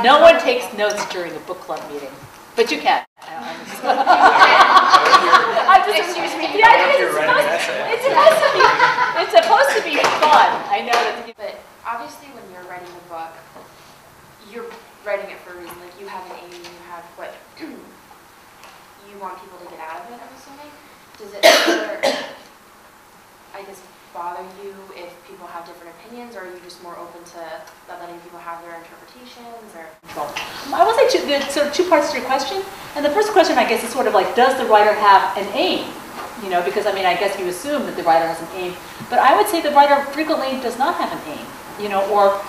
No one takes notes during a book club meeting, but you can. Excuse me. Yeah, it's supposed to be fun. I know that. But obviously, when you're writing a book, you're writing it for a reason. Like you have an aim, you have what you want people to get out of it. I'm assuming. Does it ever, I guess, bother you if people have different opinions, or are you just more open to letting people have their interpretations? Or I will say there's sort of two parts to your question. And the first question, I guess, is sort of like, does the writer have an aim? You know, because I mean, I guess you assume that the writer has an aim, but I would say the writer frequently does not have an aim. You know, or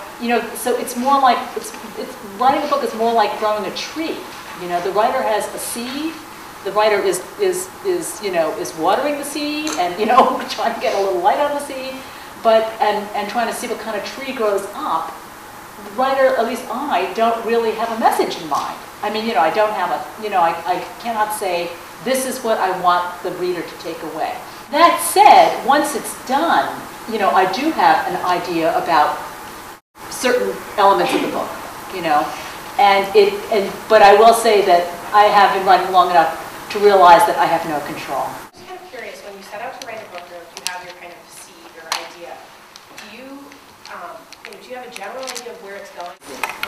so it's more like it's writing a book is more like growing a tree. You know, the writer has a seed. The writer is watering the seed and trying to get a little light on the seed, but and trying to see what kind of tree grows up. The writer, at least I, don't really have a message in mind. I mean, I don't have a I cannot say this is what I want the reader to take away. That said, once it's done, I do have an idea about certain elements of the book, but I will say that I have been writing long enough to realize that I have no control. I'm just kind of curious, when you set out to write a book, or if you have your kind of seed or idea, do you have a general idea of where it's going?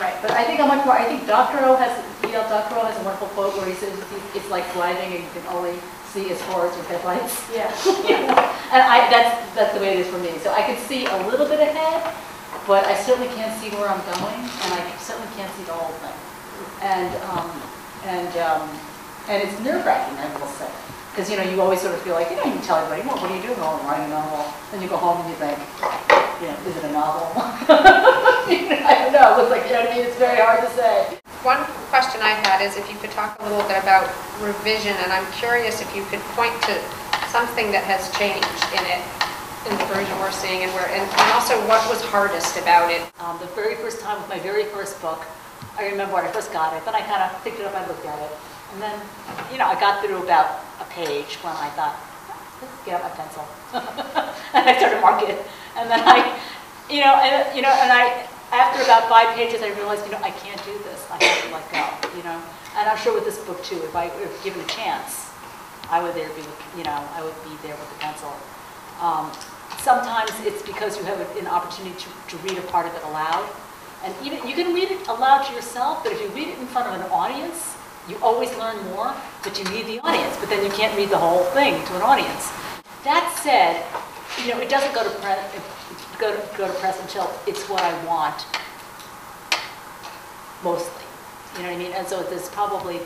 Right, but I think I think Dr. O has a wonderful quote where he says it's like driving and you can only see as far as your headlights. Yeah. And that's the way it is for me. So I can see a little bit ahead, but I certainly can't see where I'm going, and I certainly can't see the whole thing. And it's nerve-wracking, I will say, because you always sort of feel like you can tell everybody, well, what are you doing? Oh, I'm writing a novel. Then you go home and you think, is it a novel? I don't know. It's like it's very hard to say. One question I had is if you could talk a little bit about revision, and I'm curious if you could point to something that has changed in it, in the version we're seeing, and also what was hardest about it. The very first time with my very first book, I remember when I first got it. Then I kind of picked it up, I looked at it. And then, I got through about a page when I thought, let's get out my pencil. And I started marking it. And then after about 5 pages, I realized, I can't do this. I have to let go, And I'm sure with this book too, if I were given a chance, I would be there with the pencil. Sometimes it's because you have an opportunity to read a part of it aloud. And even you can read it aloud to yourself, but if you read it in front of an audience, you always learn more, but you need the audience. But then you can't read the whole thing to an audience. That said, it doesn't go to press until it's what I want, mostly. You know what I mean? And so there's probably a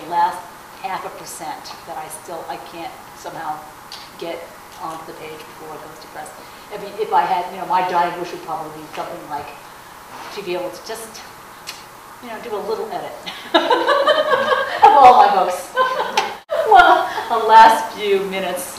last 0.5% that I can't somehow get onto the page before it goes to press. I mean, if I had, my dying wish would probably be something like to be able to just do a little edit of all my books. Well, the last few minutes